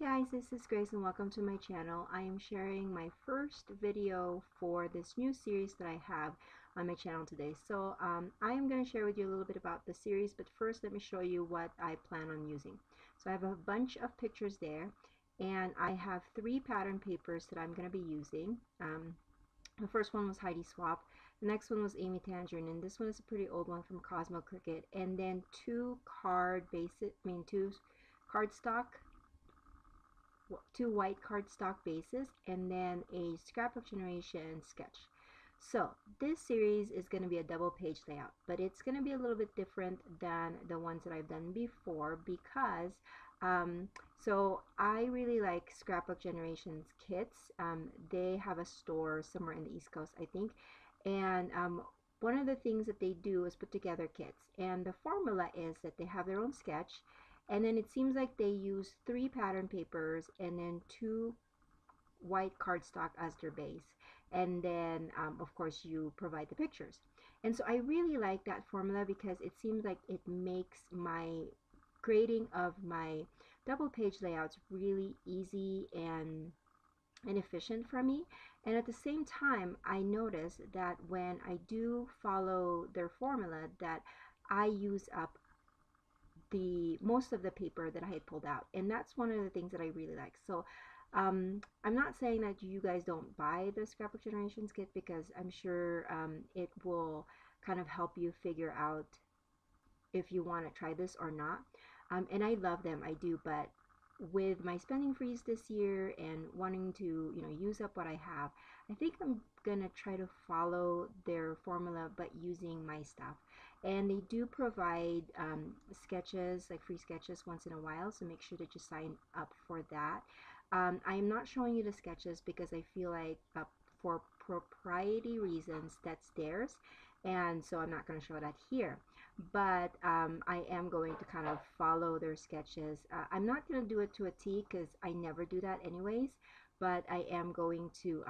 guys, this is Grace and welcome to my channel. I am sharing my first video for this new series that I have on my channel today. So I am going to share with you a little bit about the series, but first let me show you what I plan on using. So I have a bunch of pictures there, and I have 3 pattern papers that I'm going to be using. The first one was Heidi Swap, the next one was Amy Tangerine, and this one is a pretty old one from Cosmo Cricket, and then two white cardstock bases, and then a Scrapbook Generation sketch. So this series is going to be a double page layout, but it's going to be a little bit different than the ones that I've done before because so I really like Scrapbook Generation's kits. They have a store somewhere in the East Coast, I think, and one of the things that they do is put together kits, and the formula is that they have their own sketch, and then it seems like they use 3 pattern papers and then 2 white cardstock as their base, and then of course you provide the pictures. And so I really like that formula because it seems like it makes my creating of my double page layouts really easy and efficient for me. And at the same time, I notice that when I do follow their formula, that I use up most of the paper that I had pulled out, and that's one of the things that I really like. So I'm not saying that you guys don't buy the Scrapbook Generations kit, because I'm sure it will kind of help you figure out if you want to try this or not. And I love them, I do, but with my spending freeze this year and wanting to use up what I have, I think I'm gonna try to follow their formula but using my stuff. And they do provide sketches, like free sketches, once in a while, so make sure that you sign up for that. I am not showing you the sketches because I feel like for propriety reasons that's theirs, and so I'm not going to show that here, but I am going to kind of follow their sketches. I'm not going to do it to a T because I never do that anyways, but I am going to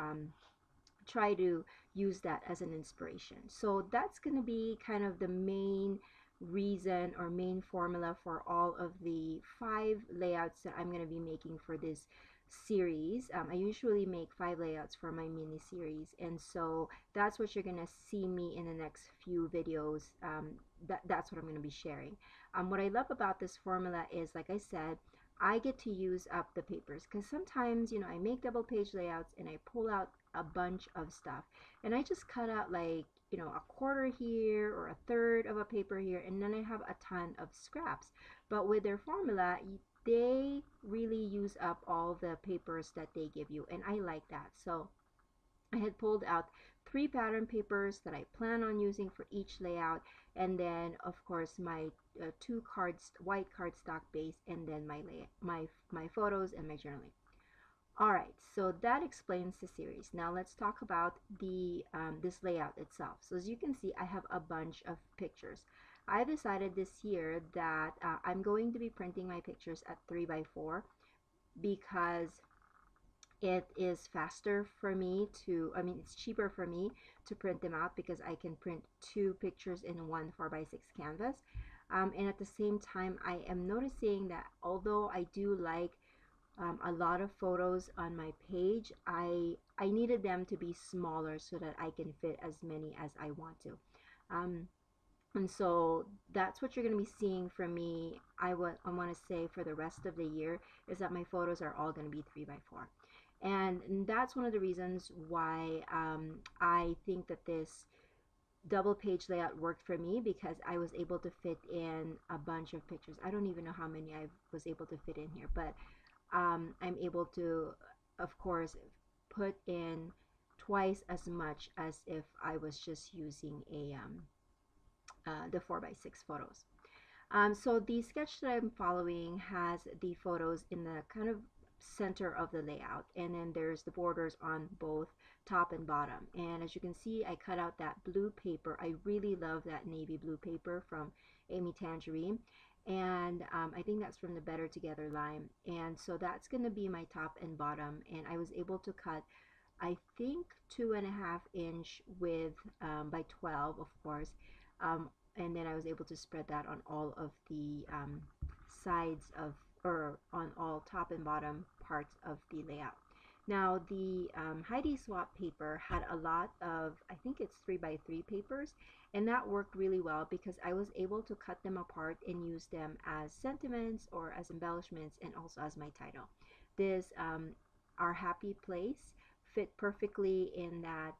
try to use that as an inspiration. So that's going to be kind of the main reason or main formula for all of the 5 layouts that I'm going to be making for this series. I usually make 5 layouts for my mini series, and so that's what you're gonna see me in the next few videos. That's what I'm going to be sharing. What I love about this formula is, like I said, I get to use up the papers, because sometimes I make double page layouts and I pull out a bunch of stuff and I just cut out like a quarter here or a third of a paper here, and then I have a ton of scraps. But with their formula, they really use up all the papers that they give you, and I like that. So I had pulled out 3 pattern papers that I plan on using for each layout, and then of course my 2 white cardstock base, and then my photos and my journaling. Alright, so that explains the series. Now let's talk about the this layout itself. So as you can see, I have a bunch of pictures. I decided this year that I'm going to be printing my pictures at 3x4 because it is faster for me to, it's cheaper for me to print them out because I can print 2 pictures in one 4x6 canvas. And at the same time, I am noticing that although I do like a lot of photos on my page, I needed them to be smaller so that I can fit as many as I want to. And so that's what you're going to be seeing from me. I want to say for the rest of the year is that my photos are all going to be 3x4. And that's one of the reasons why I think that this double page layout worked for me, because I was able to fit in a bunch of pictures. I don't even know how many I was able to fit in here, but I'm able to, of course, put in twice as much as if I was just using the 4x6 photos. So the sketch that I'm following has the photos in the kind of center of the layout, and then there's the borders on both top and bottom. And as you can see, I cut out that blue paper. I really love that navy blue paper from Amy Tangerine, and I think that's from the Better Together line. And so that's going to be my top and bottom, and I was able to cut, I think, 2.5 inch width by 12, of course, and then I was able to spread that on all of the sides of or on all top and bottom parts of the layout. Now the Heidi Swap paper had a lot of, I think it's 3x3 papers, and that worked really well because I was able to cut them apart and use them as sentiments or as embellishments and also as my title. This Our Happy Place fit perfectly in that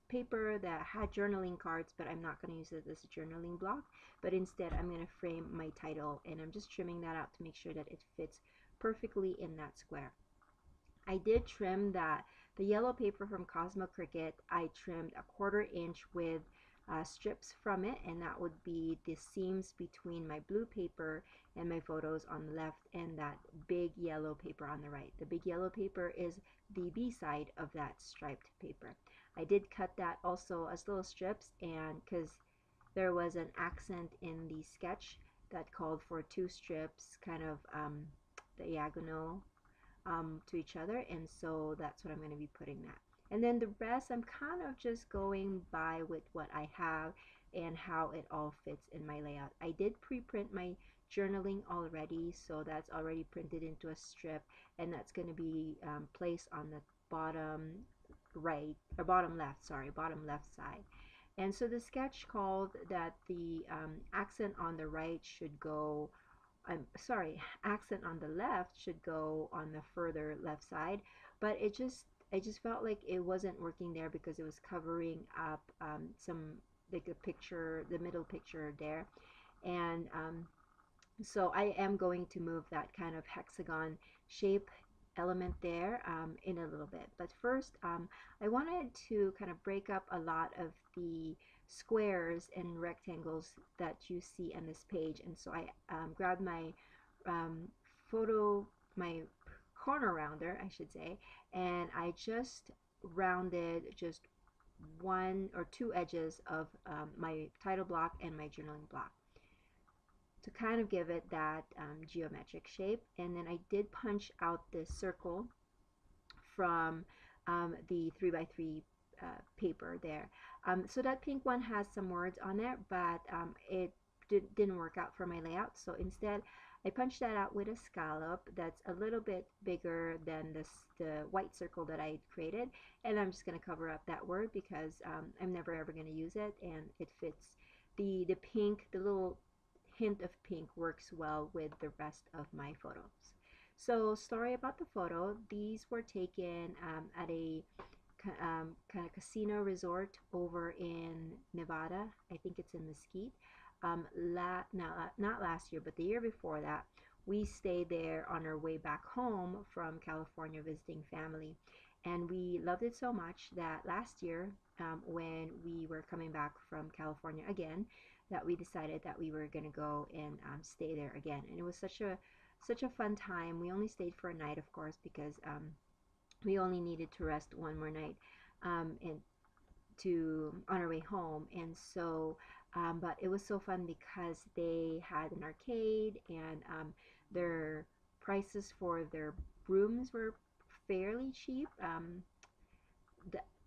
paper that had journaling cards, but I'm not going to use it as a journaling block, but instead I'm going to frame my title, and I'm just trimming that out to make sure that it fits perfectly in that square. I did trim the yellow paper from Cosmo Cricket. I trimmed a 1/4 inch with strips from it, and that would be the seams between my blue paper and my photos on the left and that big yellow paper on the right. The big yellow paper is the B side of that striped paper. I did cut that also as little strips, and because there was an accent in the sketch that called for 2 strips kind of diagonal to each other, and so that's what I'm going to be putting that. And then the rest I'm kind of just going by with what I have and how it all fits in my layout. I did pre-print my journaling already, so that's already printed into a strip, and that's going to be placed on the bottom right, or bottom left, sorry, bottom left side. And so the sketch called that the accent on the right should go, I'm sorry, accent on the left should go on the further left side, but I just felt like it wasn't working there because it was covering up some, like the picture, the middle picture there, and so I am going to move that kind of hexagon shape element there in a little bit. But first, I wanted to kind of break up a lot of the squares and rectangles that you see on this page, and so I grabbed my um, my corner rounder, I should say, and I just rounded just 1 or 2 edges of my title block and my journaling block to kind of give it that geometric shape. And then I did punch out this circle from the 3x3 paper there. So that pink one has some words on it, but it didn't work out for my layout. So instead, I punched that out with a scallop that's a little bit bigger than the white circle that I created. And I'm just going to cover up that word because I'm never ever going to use it, and it fits the pink, the little hint of pink works well with the rest of my photos. So, story about the photo. These were taken at a kind of casino resort over in Nevada. I think it's in Mesquite. Not last year, but the year before that, we stayed there on our way back home from California visiting family. And we loved it so much that last year, when we were coming back from California again, that we decided that we were going to go and stay there again. And it was such a fun time. We only stayed for a night, of course, because we only needed to rest one more night and to on our way home. And so but it was so fun because they had an arcade, and their prices for their rooms were fairly cheap,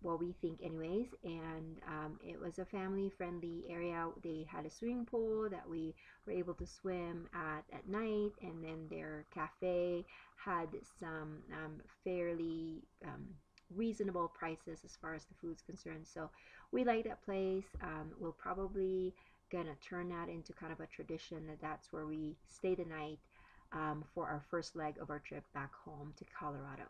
well, we think anyways, and it was a family friendly area. They had a swimming pool that we were able to swim at night, and then their cafe had some fairly reasonable prices as far as the food's concerned. So we like that place. We'll probably gonna turn that into kind of a tradition, that's where we stay the night for our first leg of our trip back home to Colorado.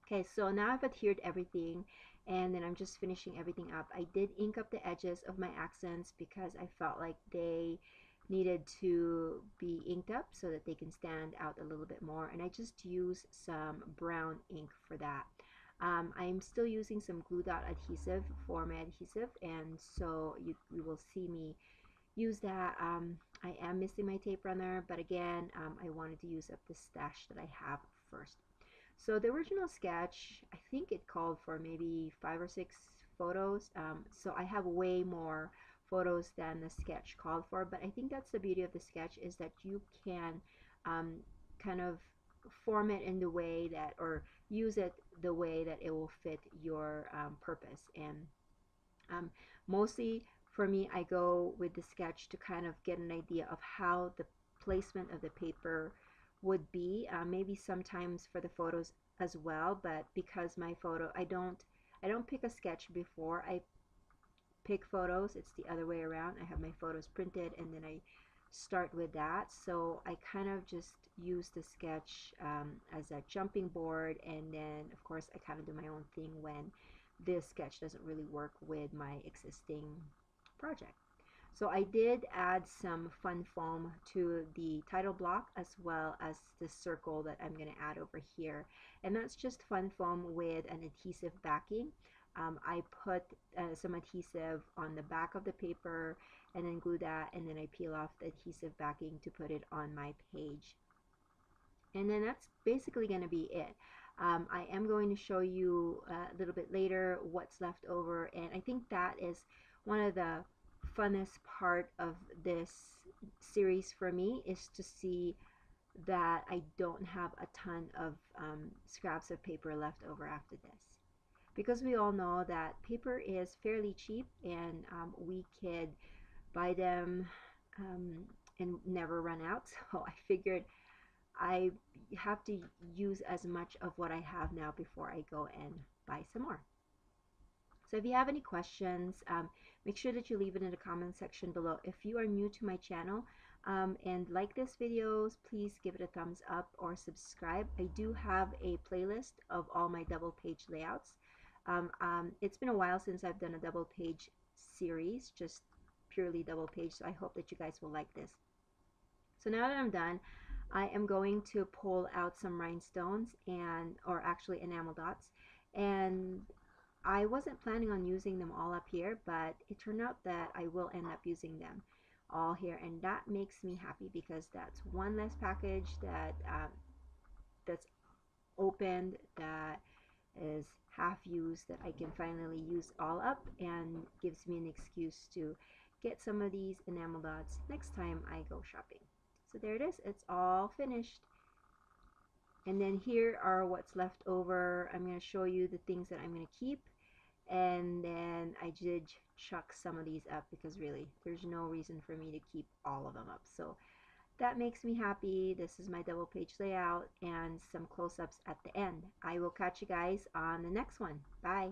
Okay, so now I've adhered everything, and then I'm just finishing everything up. I did ink up the edges of my accents because I felt like they needed to be inked up so that they can stand out a little bit more, and I just used some brown ink for that. I'm still using some glue dot adhesive for my adhesive, and so you will see me use that. I am missing my tape runner, but again, I wanted to use up the stash that I have first. So the original sketch, I think it called for maybe 5 or 6 photos. So I have way more photos than the sketch called for, but I think that's the beauty of the sketch, is that you can kind of form it in the way that, or use it the way that it will fit your purpose. And mostly for me, I go with the sketch to kind of get an idea of how the placement of the paper would be. Maybe sometimes for the photos as well, but because my photo, I don't pick a sketch before I pick photos. It's the other way around. I have my photos printed and then I start with that. So I kind of just use the sketch as a jumping board, and then of course I kind of do my own thing when this sketch doesn't really work with my existing project. So I did add some fun foam to the title block as well as the circle that I'm going to add over here. And that's just fun foam with an adhesive backing. I put some adhesive on the back of the paper and then glue that, and then I peel off the adhesive backing to put it on my page. And then that's basically going to be it. I am going to show you a little bit later what's left over, and I think that is one of the funnest part of this series for me, is to see that I don't have a ton of scraps of paper left over after this, because we all know that paper is fairly cheap, and we could buy them and never run out. So I figured I have to use as much of what I have now before I go and buy some more. So if you have any questions, make sure that you leave it in the comment section below. If you are new to my channel and like this videos, please give it a thumbs up or subscribe. I do have a playlist of all my double page layouts. It's been a while since I've done a double page series, just purely double page, so I hope that you guys will like this. So now that I'm done, I am going to pull out some rhinestones, or actually enamel dots, and I wasn't planning on using them all up here, but it turned out that I will end up using them all here, and that makes me happy because that's one less package that's opened, that is half used, that I can finally use all up, and gives me an excuse to get some of these enamel dots next time I go shopping. So there it is, it's all finished. And then here are what's left over. I'm going to show you the things that I'm going to keep, and then I did chuck some of these up because really there's no reason for me to keep all of them up. So that makes me happy. This is my double page layout and some close-ups at the end. I will catch you guys on the next one. Bye.